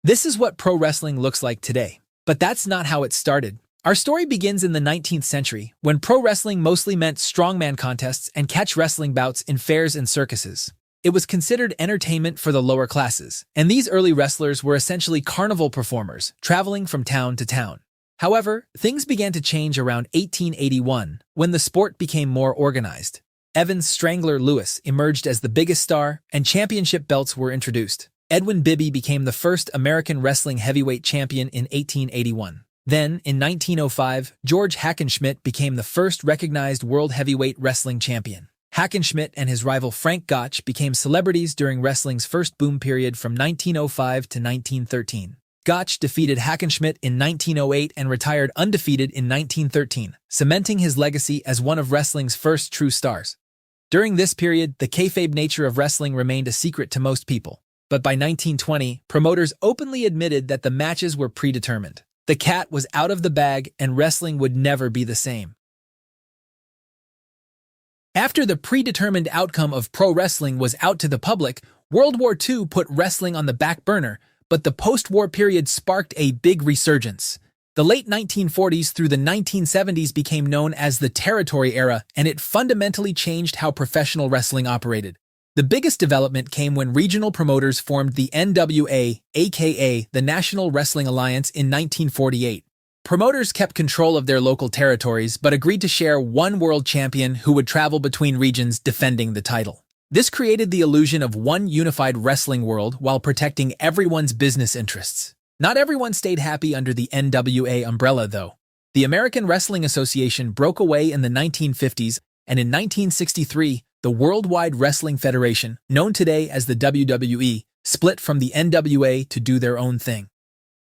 This is what pro wrestling looks like today. But that's not how it started. Our story begins in the 19th century, when pro wrestling mostly meant strongman contests and catch wrestling bouts in fairs and circuses. It was considered entertainment for the lower classes, and these early wrestlers were essentially carnival performers, traveling from town to town. However, things began to change around 1881, when the sport became more organized. Evans Strangler Lewis emerged as the biggest star, and championship belts were introduced. Edwin Bibby became the first American wrestling heavyweight champion in 1881. Then, in 1905, George Hackenschmidt became the first recognized world heavyweight wrestling champion. Hackenschmidt and his rival Frank Gotch became celebrities during wrestling's first boom period from 1905 to 1913. Gotch defeated Hackenschmidt in 1908 and retired undefeated in 1913, cementing his legacy as one of wrestling's first true stars. During this period, the kayfabe nature of wrestling remained a secret to most people. But by 1920, promoters openly admitted that the matches were predetermined. The cat was out of the bag, and wrestling would never be the same. After the predetermined outcome of pro wrestling was out to the public, World War II put wrestling on the back burner, but the post-war period sparked a big resurgence. The late 1940s through the 1970s became known as the Territory Era, and it fundamentally changed how professional wrestling operated. The biggest development came when regional promoters formed the NWA, aka the National Wrestling Alliance, in 1948. Promoters kept control of their local territories but agreed to share one world champion who would travel between regions defending the title. This created the illusion of one unified wrestling world while protecting everyone's business interests. Not everyone stayed happy under the NWA umbrella, though. The American Wrestling Association broke away in the 1950s, and in 1963, the Worldwide Wrestling Federation, known today as the WWE, split from the NWA to do their own thing.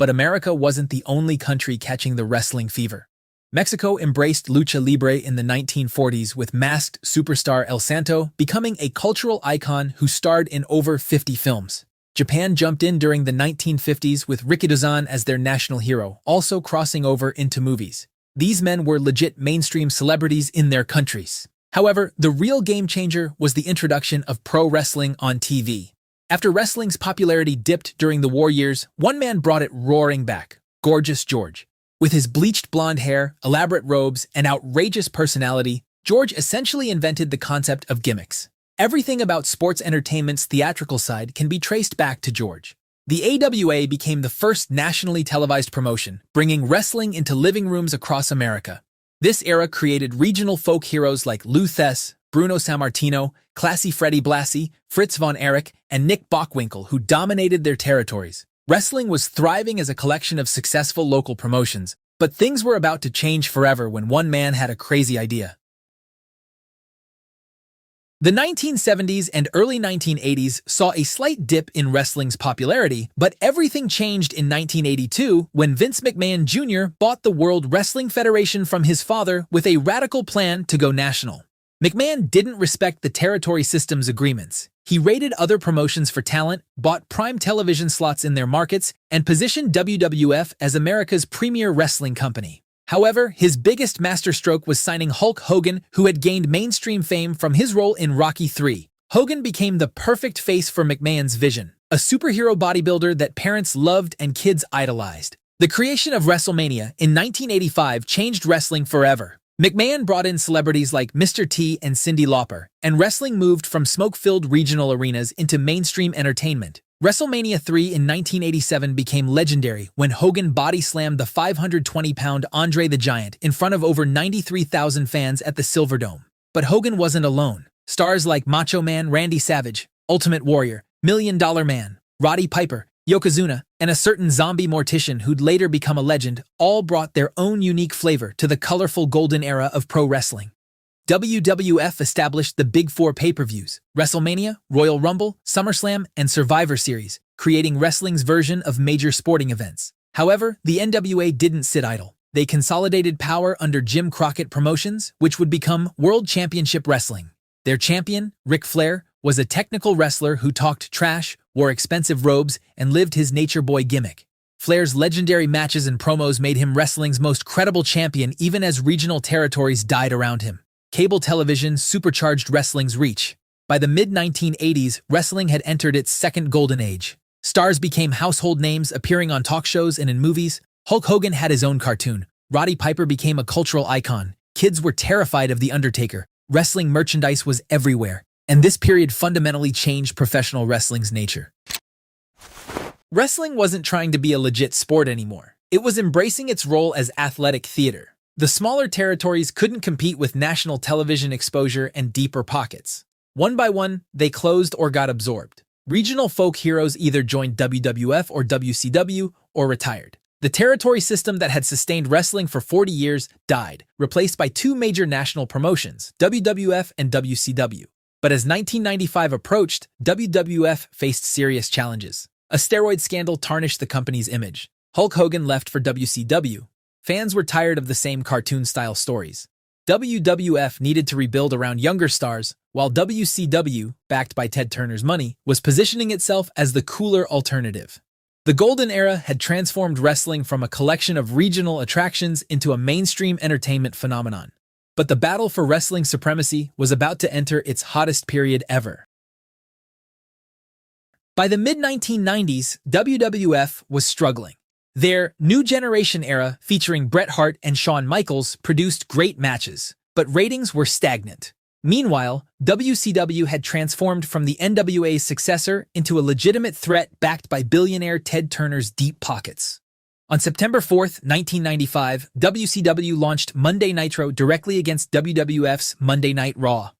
But America wasn't the only country catching the wrestling fever. Mexico embraced lucha libre in the 1940s, with masked superstar El Santo becoming a cultural icon who starred in over 50 films. Japan jumped in during the 1950s with Rikidozan as their national hero, also crossing over into movies. These men were legit mainstream celebrities in their countries. However, the real game changer was the introduction of pro wrestling on TV. After wrestling's popularity dipped during the war years, one man brought it roaring back: Gorgeous George. With his bleached blonde hair, elaborate robes, and outrageous personality, George essentially invented the concept of gimmicks. Everything about sports entertainment's theatrical side can be traced back to George. The AWA became the first nationally televised promotion, bringing wrestling into living rooms across America. This era created regional folk heroes like Lou Thesz, Bruno Sammartino, Classy Freddie Blassie, Fritz von Erich, and Nick Bockwinkel, who dominated their territories. Wrestling was thriving as a collection of successful local promotions, but things were about to change forever when one man had a crazy idea. The 1970s and early 1980s saw a slight dip in wrestling's popularity, but everything changed in 1982 when Vince McMahon Jr. bought the World Wrestling Federation from his father with a radical plan to go national. McMahon didn't respect the territory system's agreements. He raided other promotions for talent, bought prime television slots in their markets, and positioned WWF as America's premier wrestling company. However, his biggest masterstroke was signing Hulk Hogan, who had gained mainstream fame from his role in Rocky III. Hogan became the perfect face for McMahon's vision, a superhero bodybuilder that parents loved and kids idolized. The creation of WrestleMania in 1985 changed wrestling forever. McMahon brought in celebrities like Mr. T and Cyndi Lauper, and wrestling moved from smoke-filled regional arenas into mainstream entertainment. WrestleMania 3 in 1987 became legendary when Hogan body-slammed the 520-pound Andre the Giant in front of over 93,000 fans at the Silverdome. But Hogan wasn't alone. Stars like Macho Man Randy Savage, Ultimate Warrior, $1 Million Man, Roddy Piper, Yokozuna, and a certain zombie mortician who'd later become a legend all brought their own unique flavor to the colorful golden era of pro wrestling. WWF established the Big Four pay-per-views: WrestleMania, Royal Rumble, SummerSlam, and Survivor Series, creating wrestling's version of major sporting events. However, the NWA didn't sit idle. They consolidated power under Jim Crockett Promotions, which would become World Championship Wrestling. Their champion, Ric Flair, was a technical wrestler who talked trash, wore expensive robes, and lived his nature boy gimmick. Flair's legendary matches and promos made him wrestling's most credible champion even as regional territories died around him. Cable television supercharged wrestling's reach. By the mid-1980s, wrestling had entered its second golden age. Stars became household names, appearing on talk shows and in movies. Hulk Hogan had his own cartoon. Roddy Piper became a cultural icon. Kids were terrified of The Undertaker. Wrestling merchandise was everywhere. And this period fundamentally changed professional wrestling's nature. Wrestling wasn't trying to be a legit sport anymore. It was embracing its role as athletic theater. The smaller territories couldn't compete with national television exposure and deeper pockets. One by one, they closed or got absorbed. Regional folk heroes either joined WWF or WCW or retired. The territory system that had sustained wrestling for 40 years died, replaced by two major national promotions, WWF and WCW. But as 1995 approached, WWF faced serious challenges. A steroid scandal tarnished the company's image. Hulk Hogan left for WCW. Fans were tired of the same cartoon-style stories. WWF needed to rebuild around younger stars, while WCW, backed by Ted Turner's money, was positioning itself as the cooler alternative. The Golden Era had transformed wrestling from a collection of regional attractions into a mainstream entertainment phenomenon. But the battle for wrestling supremacy was about to enter its hottest period ever. By the mid-1990s, WWF was struggling. Their New Generation era, featuring Bret Hart and Shawn Michaels, produced great matches, but ratings were stagnant. Meanwhile, WCW had transformed from the NWA's successor into a legitimate threat backed by billionaire Ted Turner's deep pockets. On September 4, 1995, WCW launched Monday Nitro directly against WWF's Monday Night Raw.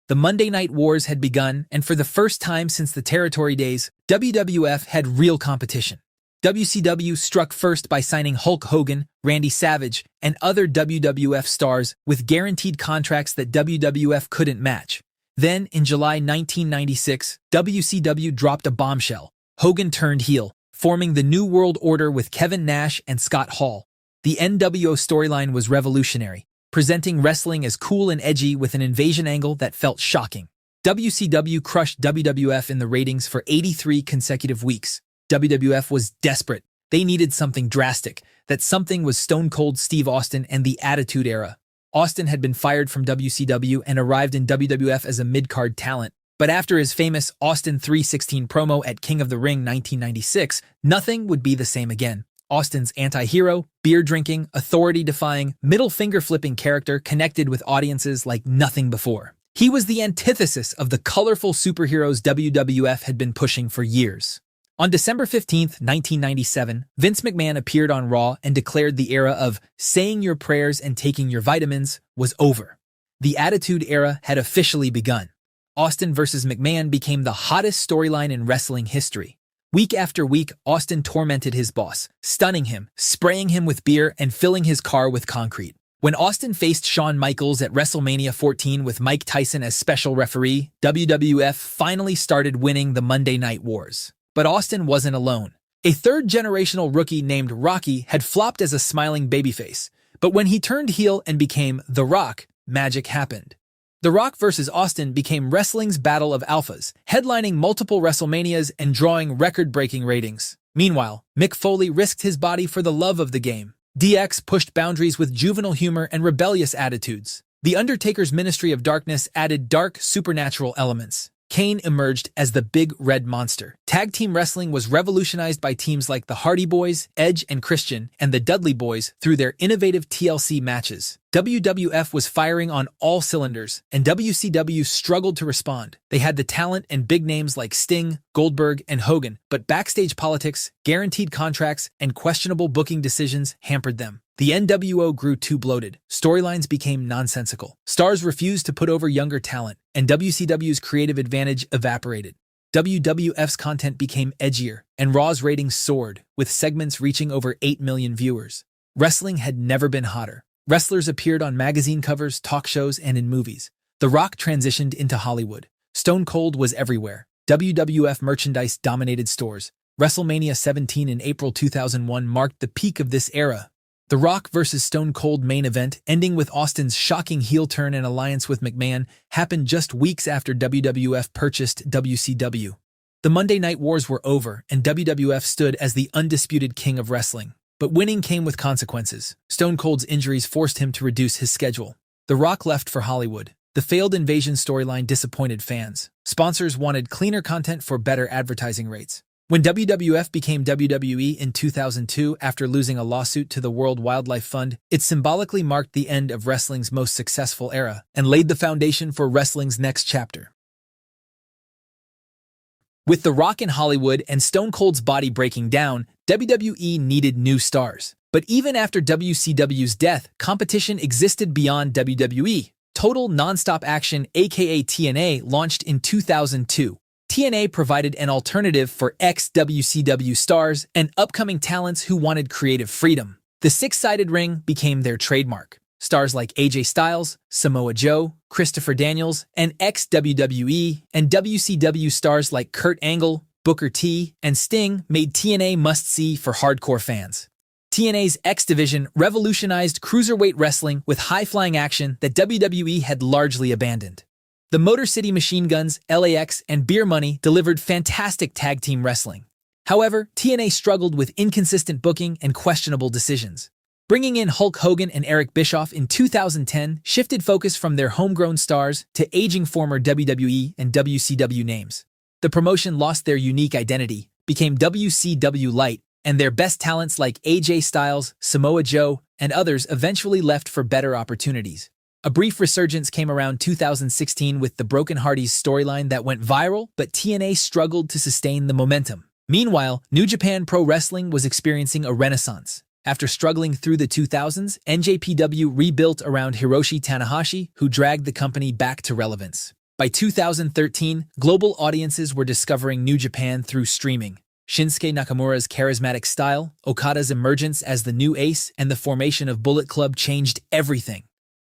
The Monday Night Wars had begun, and for the first time since the territory days, WWF had real competition. WCW struck first by signing Hulk Hogan, Randy Savage, and other WWF stars with guaranteed contracts that WWF couldn't match. Then, in July 1996, WCW dropped a bombshell. Hogan turned heel, forming the New World Order with Kevin Nash and Scott Hall. The NWO storyline was revolutionary, presenting wrestling as cool and edgy with an invasion angle that felt shocking. WCW crushed WWF in the ratings for 83 consecutive weeks. WWF was desperate. They needed something drastic. That something was Stone Cold Steve Austin and the Attitude Era. Austin had been fired from WCW and arrived in WWF as a mid-card talent. But after his famous Austin 3:16 promo at King of the Ring 1996, nothing would be the same again. Austin's anti-hero, beer-drinking, authority-defying, middle-finger-flipping character connected with audiences like nothing before. He was the antithesis of the colorful superheroes WWF had been pushing for years. On December 15, 1997, Vince McMahon appeared on Raw and declared the era of saying your prayers and taking your vitamins was over. The Attitude Era had officially begun. Austin versus McMahon became the hottest storyline in wrestling history. Week after week, Austin tormented his boss, stunning him, spraying him with beer, and filling his car with concrete. When Austin faced Shawn Michaels at WrestleMania 14 with Mike Tyson as special referee, WWF finally started winning the Monday Night Wars. But Austin wasn't alone. A third-generational rookie named Rocky had flopped as a smiling babyface, but when he turned heel and became The Rock, magic happened. The Rock vs. Austin became wrestling's battle of alphas, headlining multiple WrestleManias and drawing record-breaking ratings. Meanwhile, Mick Foley risked his body for the love of the game. DX pushed boundaries with juvenile humor and rebellious attitudes. The Undertaker's Ministry of Darkness added dark, supernatural elements. Kane emerged as the Big Red Monster. Tag team wrestling was revolutionized by teams like the Hardy Boys, Edge and Christian, and the Dudley Boys through their innovative TLC matches. WWF was firing on all cylinders, and WCW struggled to respond. They had the talent and big names like Sting, Goldberg, and Hogan, but backstage politics, guaranteed contracts, and questionable booking decisions hampered them. The NWO grew too bloated. Storylines became nonsensical. Stars refused to put over younger talent, and WCW's creative advantage evaporated. WWF's content became edgier, and Raw's ratings soared, with segments reaching over 8 million viewers. Wrestling had never been hotter. Wrestlers appeared on magazine covers, talk shows, and in movies. The Rock transitioned into Hollywood. Stone Cold was everywhere. WWF merchandise dominated stores. WrestleMania 17 in April 2001 marked the peak of this era. The Rock vs. Stone Cold main event, ending with Austin's shocking heel turn and alliance with McMahon, happened just weeks after WWF purchased WCW. The Monday Night Wars were over, and WWF stood as the undisputed king of wrestling. But winning came with consequences. Stone Cold's injuries forced him to reduce his schedule. The Rock left for Hollywood. The failed invasion storyline disappointed fans. Sponsors wanted cleaner content for better advertising rates. When WWF became WWE in 2002 after losing a lawsuit to the World Wildlife Fund, it symbolically marked the end of wrestling's most successful era and laid the foundation for wrestling's next chapter. With The Rock in Hollywood and Stone Cold's body breaking down, WWE needed new stars. But even after WCW's death, competition existed beyond WWE. Total Nonstop Action, aka TNA, launched in 2002. TNA provided an alternative for ex-WCW stars and upcoming talents who wanted creative freedom. The six-sided ring became their trademark. Stars like AJ Styles, Samoa Joe, Christopher Daniels, and ex-WWE and WCW stars like Kurt Angle, Booker T, and Sting made TNA must-see for hardcore fans. TNA's X Division revolutionized cruiserweight wrestling with high-flying action that WWE had largely abandoned. The Motor City Machine Guns, LAX, and Beer Money delivered fantastic tag team wrestling. However, TNA struggled with inconsistent booking and questionable decisions. Bringing in Hulk Hogan and Eric Bischoff in 2010 shifted focus from their homegrown stars to aging former WWE and WCW names. The promotion lost their unique identity, became WCW Light, and their best talents like AJ Styles, Samoa Joe, and others eventually left for better opportunities. A brief resurgence came around 2016 with the Broken Hardys storyline that went viral, but TNA struggled to sustain the momentum. Meanwhile, New Japan Pro Wrestling was experiencing a renaissance. After struggling through the 2000s, NJPW rebuilt around Hiroshi Tanahashi, who dragged the company back to relevance. By 2013, global audiences were discovering New Japan through streaming. Shinsuke Nakamura's charismatic style, Okada's emergence as the new ace, and the formation of Bullet Club changed everything.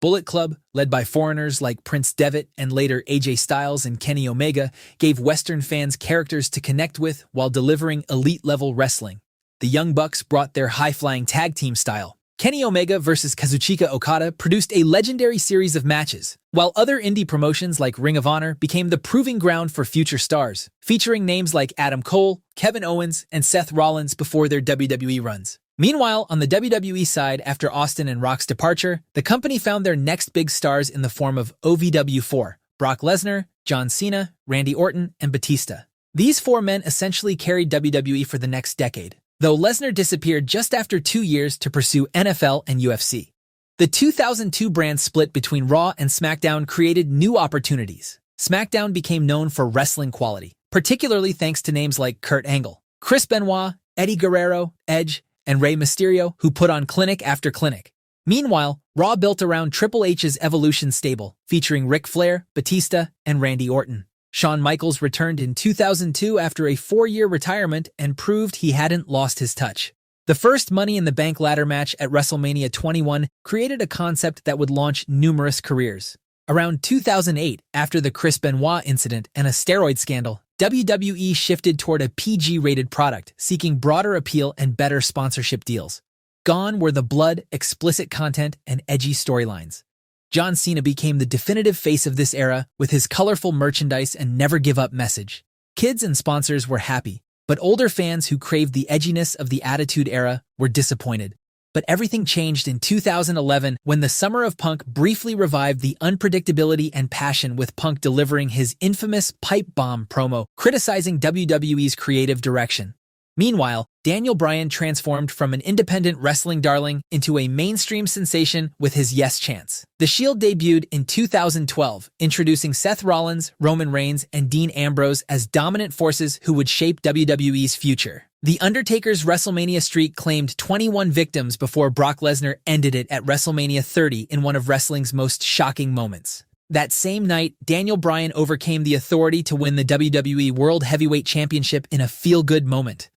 Bullet Club, led by foreigners like Prince Devitt and later AJ Styles and Kenny Omega, gave Western fans characters to connect with while delivering elite-level wrestling. The Young Bucks brought their high-flying tag team style. Kenny Omega vs. Kazuchika Okada produced a legendary series of matches, while other indie promotions like Ring of Honor became the proving ground for future stars, featuring names like Adam Cole, Kevin Owens, and Seth Rollins before their WWE runs. Meanwhile, on the WWE side, after Austin and Rock's departure, the company found their next big stars in the form of OVW4, Brock Lesnar, John Cena, Randy Orton, and Batista. These four men essentially carried WWE for the next decade, though Lesnar disappeared just after 2 years to pursue NFL and UFC. The 2002 brand split between Raw and SmackDown created new opportunities. SmackDown became known for wrestling quality, particularly thanks to names like Kurt Angle, Chris Benoit, Eddie Guerrero, Edge, and Rey Mysterio, who put on clinic after clinic. Meanwhile, Raw built around Triple H's Evolution stable, featuring Ric Flair, Batista, and Randy Orton. Shawn Michaels returned in 2002 after a 4-year retirement and proved he hadn't lost his touch. The first Money in the Bank ladder match at WrestleMania 21 created a concept that would launch numerous careers. Around 2008, after the Chris Benoit incident and a steroid scandal, WWE shifted toward a PG-rated product, seeking broader appeal and better sponsorship deals. Gone were the blood, explicit content, and edgy storylines. John Cena became the definitive face of this era with his colorful merchandise and never-give-up message. Kids and sponsors were happy, but older fans who craved the edginess of the Attitude Era were disappointed. But everything changed in 2011 when the Summer of Punk briefly revived the unpredictability and passion, with Punk delivering his infamous pipe bomb promo criticizing WWE's creative direction. Meanwhile, Daniel Bryan transformed from an independent wrestling darling into a mainstream sensation with his Yes Chants. The Shield debuted in 2012, introducing Seth Rollins, Roman Reigns, and Dean Ambrose as dominant forces who would shape WWE's future. The Undertaker's WrestleMania streak claimed 21 victims before Brock Lesnar ended it at WrestleMania 30 in one of wrestling's most shocking moments. That same night, Daniel Bryan overcame the Authority to win the WWE World Heavyweight Championship in a feel-good moment.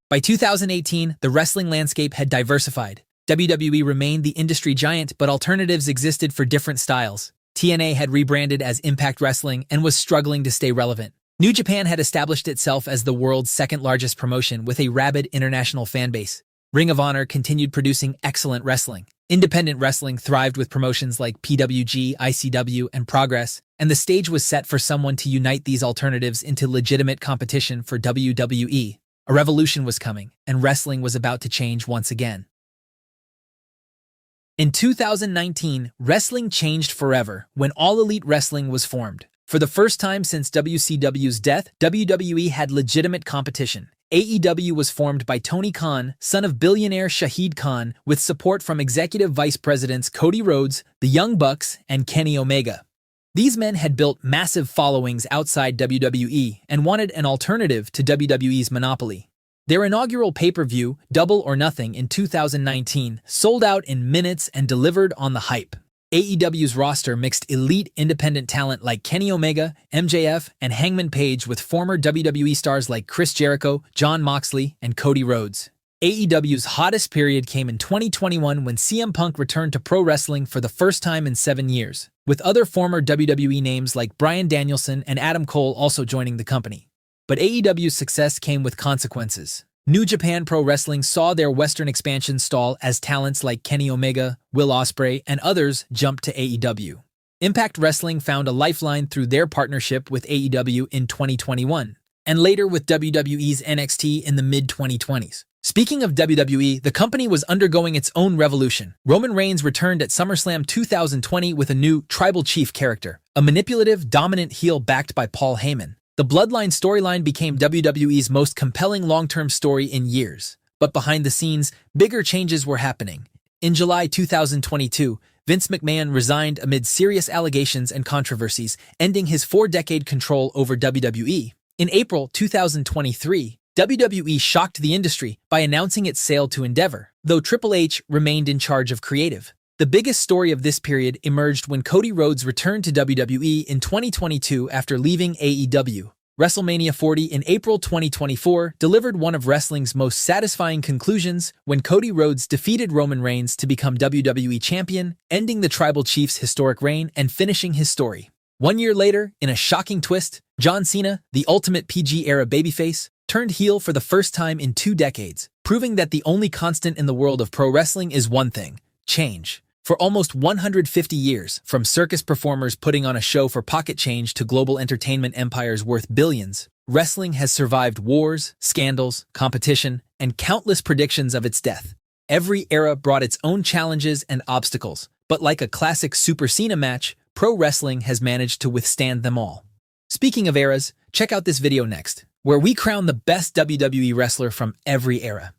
By 2018, the wrestling landscape had diversified. WWE remained the industry giant, but alternatives existed for different styles. TNA had rebranded as Impact Wrestling and was struggling to stay relevant. New Japan had established itself as the world's second-largest promotion with a rabid international fanbase. Ring of Honor continued producing excellent wrestling. Independent wrestling thrived with promotions like PWG, ICW, and Progress, and the stage was set for someone to unite these alternatives into legitimate competition for WWE. A revolution was coming, and wrestling was about to change once again. In 2019, wrestling changed forever when All Elite Wrestling was formed. For the first time since WCW's death, WWE had legitimate competition. AEW was formed by Tony Khan, son of billionaire Shahid Khan, with support from executive vice presidents Cody Rhodes, the Young Bucks, and Kenny Omega. These men had built massive followings outside WWE and wanted an alternative to WWE's monopoly. Their inaugural pay-per-view, Double or Nothing, in 2019, sold out in minutes and delivered on the hype. AEW's roster mixed elite independent talent like Kenny Omega, MJF, and Hangman Page with former WWE stars like Chris Jericho, Jon Moxley, and Cody Rhodes. AEW's hottest period came in 2021 when CM Punk returned to pro wrestling for the first time in 7 years, with other former WWE names like Bryan Danielson and Adam Cole also joining the company. But AEW's success came with consequences. New Japan Pro Wrestling saw their Western expansion stall as talents like Kenny Omega, Will Ospreay, and others jumped to AEW. Impact Wrestling found a lifeline through their partnership with AEW in 2021, and later with WWE's NXT in the mid-2020s. Speaking of WWE, the company was undergoing its own revolution. Roman Reigns returned at SummerSlam 2020 with a new Tribal Chief character, a manipulative, dominant heel backed by Paul Heyman. The Bloodline storyline became WWE's most compelling long-term story in years. But behind the scenes, bigger changes were happening. In July 2022, Vince McMahon resigned amid serious allegations and controversies, ending his 4-decade control over WWE. In April 2023, WWE shocked the industry by announcing its sale to Endeavor, though Triple H remained in charge of creative. The biggest story of this period emerged when Cody Rhodes returned to WWE in 2022 after leaving AEW. WrestleMania 40 in April 2024 delivered one of wrestling's most satisfying conclusions when Cody Rhodes defeated Roman Reigns to become WWE Champion, ending the Tribal Chief's historic reign and finishing his story. 1 year later, in a shocking twist, John Cena, the ultimate PG-era babyface, turned heel for the first time in 2 decades, proving that the only constant in the world of pro wrestling is one thing: change. For almost 150 years, from circus performers putting on a show for pocket change to global entertainment empires worth billions, wrestling has survived wars, scandals, competition, and countless predictions of its death. Every era brought its own challenges and obstacles, but like a classic Super Cena match, pro wrestling has managed to withstand them all. Speaking of eras, check out this video next, where we crown the best WWE wrestler from every era.